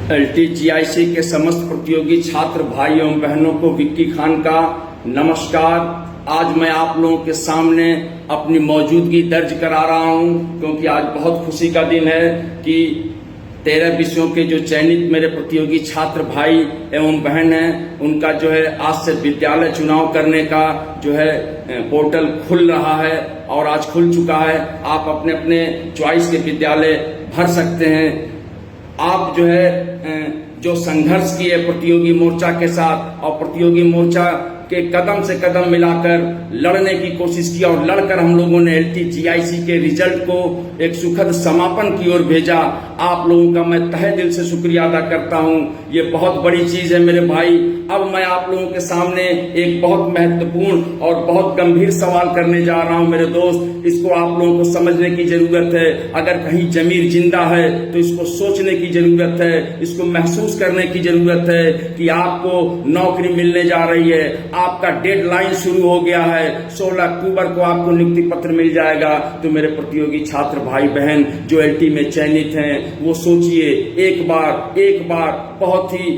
LTGIC के समस्त प्रतियोगी छात्र भाई एवं बहनों को विक्की खान का नमस्कार। आज मैं आप लोगों के सामने अपनी मौजूदगी दर्ज करा रहा हूं क्योंकि आज बहुत खुशी का दिन है कि 13 विषयों के जो चयनित मेरे प्रतियोगी छात्र भाई एवं बहन हैं उनका जो है आज से विद्यालय चुनाव करने का जो है पोर्टल खुल रहा है और आज खुल चुका है। आप अपने अपने चॉइस के विद्यालय भर सकते हैं। आप जो है जो संघर्ष किए प्रतियोगी मोर्चा के साथ और प्रतियोगी मोर्चा के कदम से कदम मिलाकर लड़ने की कोशिश की और लड़कर हम लोगों ने LTGIC के रिजल्ट को एक सुखद समापन की ओर भेजा। आप लोगों का मैं तहे दिल से शुक्रिया अदा करता हूं। ये बहुत बड़ी चीज है मेरे भाई। अब मैं आप लोगों के सामने एक बहुत महत्वपूर्ण और बहुत गंभीर सवाल करने जा रहा हूं मेरे दोस्त। इसको आप लोगों को समझने की जरूरत है। अगर कहीं जमीर जिंदा है तो इसको सोचने की जरूरत है, इसको महसूस करने की जरूरत है कि आपको नौकरी मिलने जा रही है। आपका डेडलाइन शुरू हो गया है। 16 अक्टूबर को आपको नियुक्ति पत्र मिल जाएगा। तो मेरे प्रतियोगी छात्र भाई बहन जो LT में चयनित हैं वो सोचिए, एक बार बहुत ही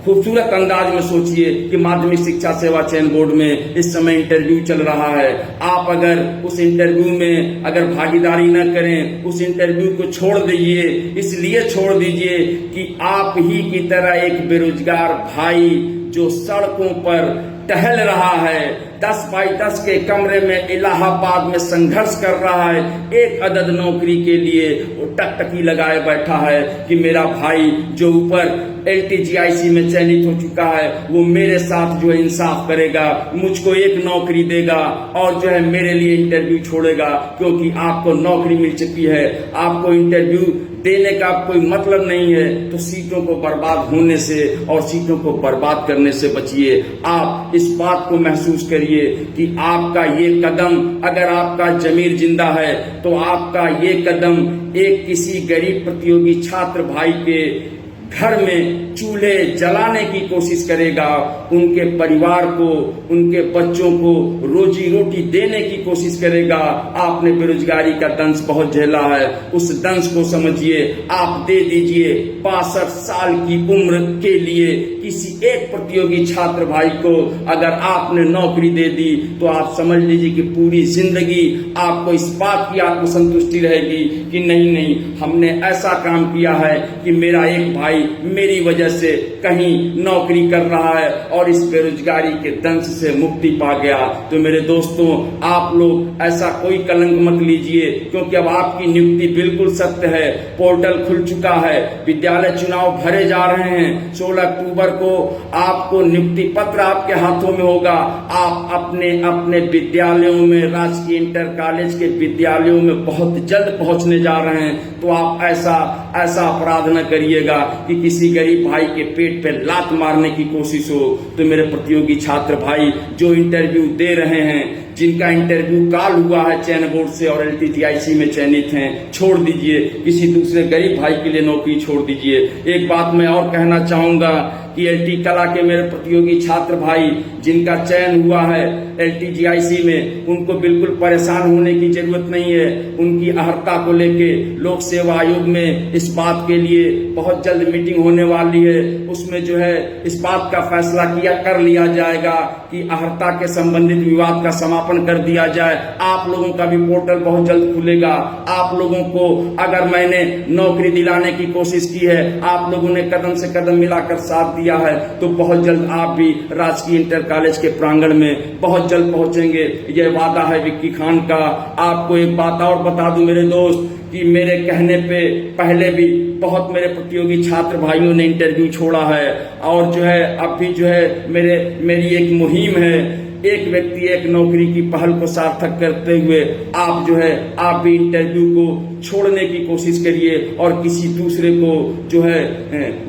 खूबसूरत अंदाज में सोचिए कि माध्यमिक शिक्षा सेवा चयन बोर्ड में इस समय इंटरव्यू चल रहा है। आप अगर उस इंटरव्यू में अगर भागीदारी न करें, उस इंटरव्यू को छोड़ दीजिए। इसलिए छोड़ दीजिए कि आप ही की तरह एक बेरोजगार भाई जो सड़कों पर टहल रहा है, 10 बाई 10 के कमरे में इलाहाबाद में संघर्ष कर रहा है, एक अदद नौकरी के लिए वो टकटकी लगाए बैठा है कि मेरा भाई जो ऊपर LTGIC में चयनित हो चुका है वो मेरे साथ जो है इंसाफ करेगा, मुझको एक नौकरी देगा और जो है मेरे लिए इंटरव्यू छोड़ेगा क्योंकि आपको नौकरी मिल चुकी है। आपको इंटरव्यू देने का कोई मतलब नहीं है। तो सीटों को बर्बाद होने से और सीटों को बर्बाद करने से बचिए। आप इस बात को महसूस करिए कि आपका ये कदम, अगर आपका जमीर जिंदा है तो आपका ये कदम एक किसी गरीब प्रतियोगी छात्र भाई के घर में चूल्हे जलाने की कोशिश करेगा, उनके परिवार को, उनके बच्चों को रोजी रोटी देने की कोशिश करेगा। आपने बेरोजगारी का दंश बहुत झेला है, उस दंश को समझिए। आप दे दीजिए 65 साल की उम्र के लिए किसी एक प्रतियोगी छात्र भाई को अगर आपने नौकरी दे दी तो आप समझ लीजिए कि पूरी जिंदगी आपको इस बात की आत्मसंतुष्टि रहेगी कि नहीं हमने ऐसा काम किया है कि मेरा एक भाई मेरी वजह से कहीं नौकरी कर रहा है और इस बेरोजगारी के दंश से मुक्ति पा गया। तो मेरे दोस्तों, आप लोग ऐसा कोई कलंक मत लीजिए क्योंकि अब आपकी नियुक्ति बिल्कुल सत्य है। पोर्टल खुल चुका है, विद्यालय चुनाव भरे जा रहे हैं। 16 अक्टूबर को आपको नियुक्ति पत्र आपके हाथों में होगा। आप अपने अपने विद्यालयों में, राजकीय इंटर कॉलेज के विद्यालयों में बहुत जल्द पहुंचने जा रहे हैं। तो आप ऐसा अपराध न करिएगा कि किसी गरीब भाई के पेट पे लात मारने की कोशिश हो। तो मेरे प्रतियोगी छात्र भाई जो इंटरव्यू दे रहे हैं, जिनका इंटरव्यू काल हुआ है चयन बोर्ड से और LTGIC में चयनित हैं, छोड़ दीजिए। किसी दूसरे गरीब भाई के लिए नौकरी छोड़ दीजिए। एक बात मैं और कहना चाहूंगा कि LT कला के मेरे प्रतियोगी छात्र भाई जिनका चयन हुआ है LTGIC में, उनको बिल्कुल परेशान होने की जरूरत नहीं है। उनकी अहर्ता को लेके लोक सेवा आयोग में इस बात के लिए बहुत जल्द मीटिंग होने वाली है। उसमें जो है इस बात का फैसला कर लिया जाएगा कि अहर्ता के संबंधित विवाद का समापन कर दिया जाए। आप लोगों का भी पोर्टल बहुत जल्द खुलेगा। आप लोगों को अगर मैंने नौकरी दिलाने की कोशिश की है, आप लोगों ने कदम से कदम मिलाकर साथ दिया है, तो बहुत जल्द आप भी राजकीय इंटर कॉलेज के प्रांगण में बहुत जल्द पहुंचेंगे। यह वादा है विक्की खान का। आपको एक बात और बता दूं मेरे दोस्त कि मेरे कहने पे पहले भी बहुत मेरे प्रतियोगी छात्र भाइयों ने इंटरव्यू छोड़ा है और जो है अब भी जो है मेरी एक मुहिम है, एक व्यक्ति एक नौकरी की पहल को सार्थक करते हुए आप भी इंटरव्यू को छोड़ने की कोशिश करिए और किसी दूसरे को जो है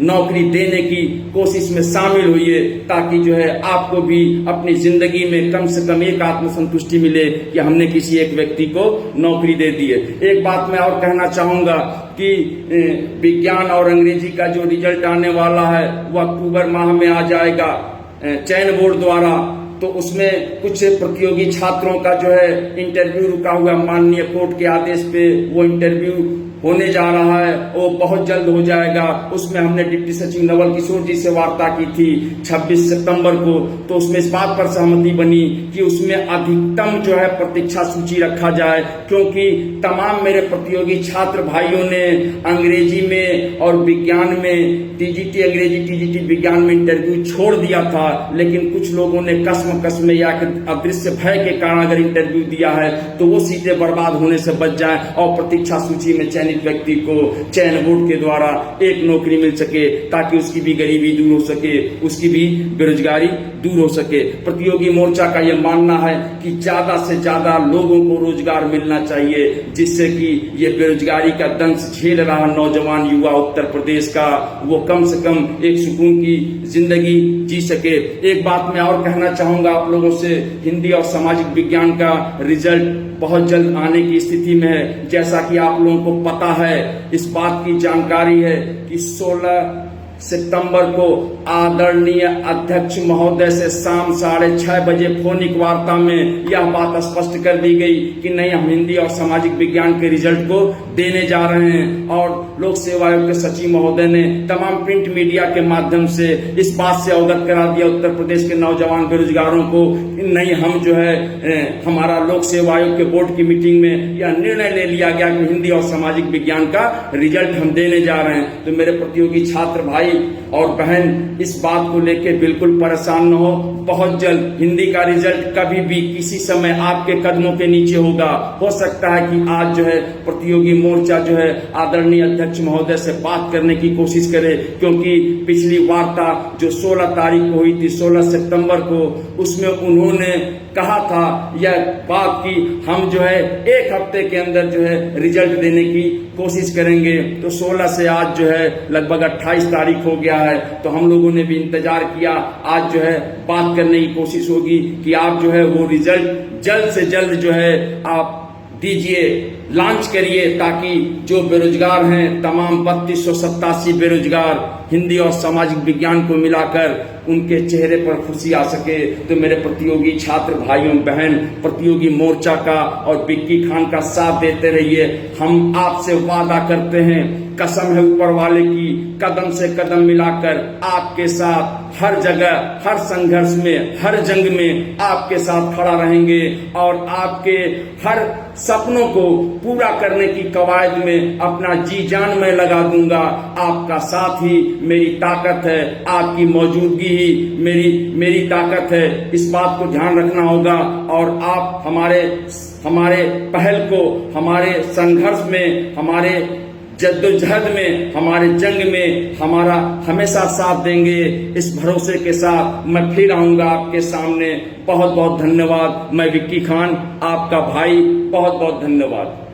नौकरी देने की कोशिश में शामिल होइए ताकि जो है आपको भी अपनी जिंदगी में कम से कम एक आत्मसंतुष्टि मिले कि हमने किसी एक व्यक्ति को नौकरी दे दी है। एक बात मैं और कहना चाहूंगा कि विज्ञान और अंग्रेजी का जो रिजल्ट आने वाला है वो अक्टूबर माह में आ जाएगा चयन बोर्ड द्वारा। तो उसमें कुछ प्रतियोगी छात्रों का जो है इंटरव्यू रुका हुआ, माननीय कोर्ट के आदेश पे वो इंटरव्यू होने जा रहा है वो बहुत जल्द हो जाएगा। उसमें हमने डिप्टी सचिव नवल किशोर जी से वार्ता की थी 26 सितंबर को, तो उसमें इस बात पर सहमति बनी कि उसमें अधिकतम जो है प्रतीक्षा सूची रखा जाए, क्योंकि तमाम मेरे प्रतियोगी छात्र भाइयों ने अंग्रेजी में और विज्ञान में टीजीटी अंग्रेजी टीजीटी विज्ञान में इंटरव्यू छोड़ दिया था, लेकिन कुछ लोगों ने कसम में या अदृश्य भय के कारण अगर इंटरव्यू दिया है तो वो सीटें बर्बाद होने से बच जाए और प्रतीक्षा सूची में चयनित व्यक्ति को चयन बोर्ड के द्वारा एक नौकरी मिल सके, ताकि उसकी भी गरीबी दूर हो सके, उसकी भी बेरोजगारी दूर हो सके। प्रतियोगी मोर्चा का यह मानना है कि ज्यादा से ज्यादा लोगों को रोजगार मिलना चाहिए, जिससे कि ये बेरोजगारी का दंश झेल रहा नौजवान युवा उत्तर प्रदेश का वो कम से कम एक सुकून की जिंदगी जी सके। एक बात मैं और कहना चाहूंगा आप लोगों से, हिंदी और सामाजिक विज्ञान का रिजल्ट बहुत जल्द आने की स्थिति में है। जैसा कि आप लोगों को पता है, इस बात की जानकारी है कि 16 सितंबर को आदरणीय अध्यक्ष महोदय से शाम 6:30 बजे फोनिक वार्ता में यह बात स्पष्ट कर दी गई कि नहीं, हम हिंदी और सामाजिक विज्ञान के रिजल्ट को देने जा रहे हैं। और लोक सेवा आयोग के सचिव महोदय ने तमाम प्रिंट मीडिया के माध्यम से इस बात से अवगत करा दिया उत्तर प्रदेश के नौजवान बेरोजगारों को, नहीं हम जो है हमारा लोक सेवा आयोग के बोर्ड की मीटिंग में यह निर्णय ले लिया गया कि हिंदी और सामाजिक विज्ञान का रिजल्ट हम देने जा रहे हैं। तो मेरे प्रतियोगी छात्र भाई और बहन इस बात को लेकर बिल्कुल परेशान न हो। बहुत जल्द हिंदी का रिजल्ट कभी भी किसी समय आपके कदमों के नीचे होगा। हो सकता है कि आज जो है प्रतियोगी मोर्चा जो है आदरणीय अध्यक्ष महोदय से बात करने की कोशिश करे, क्योंकि पिछली वार्ता जो 16 तारीख को हुई थी, 16 सितंबर को, उसमें उन्होंने कहा था यह बात कि हम जो है एक हफ्ते के अंदर जो है रिजल्ट देने की कोशिश करेंगे। तो 16 से आज जो है लगभग 28 तारीख हो गया है, तो हम लोगों ने भी इंतजार किया। आज जो है बात करने की कोशिश होगी कि आप जो है वो रिजल्ट जल्द से जल्द जो है आप दीजिए, लॉन्च करिए, ताकि जो बेरोजगार हैं तमाम 3287 बेरोजगार हिंदी और सामाजिक विज्ञान को मिलाकर उनके चेहरे पर खुशी आ सके। तो मेरे प्रतियोगी छात्र भाइयों बहन प्रतियोगी मोर्चा का और विक्की खान का साथ देते रहिए। हम आपसे वादा करते हैं, कसम है ऊपर वाले की, कदम से कदम मिलाकर आपके साथ हर जगह, हर संघर्ष में, हर जंग में आपके साथ खड़ा रहेंगे और आपके हर सपनों को पूरा करने की कवायद में अपना जी जान मैं लगा दूंगा। आपका साथ ही मेरी ताकत है, आपकी मौजूदगी ही मेरी ताकत है। इस बात को ध्यान रखना होगा और आप हमारे पहल को, हमारे संघर्ष में, हमारे जद्दोजहद में, हमारे जंग में हमारा हमेशा साथ देंगे। इस भरोसे के साथ मैं फिर आऊंगा आपके सामने। बहुत बहुत धन्यवाद। मैं विक्की खान, आपका भाई, बहुत बहुत धन्यवाद।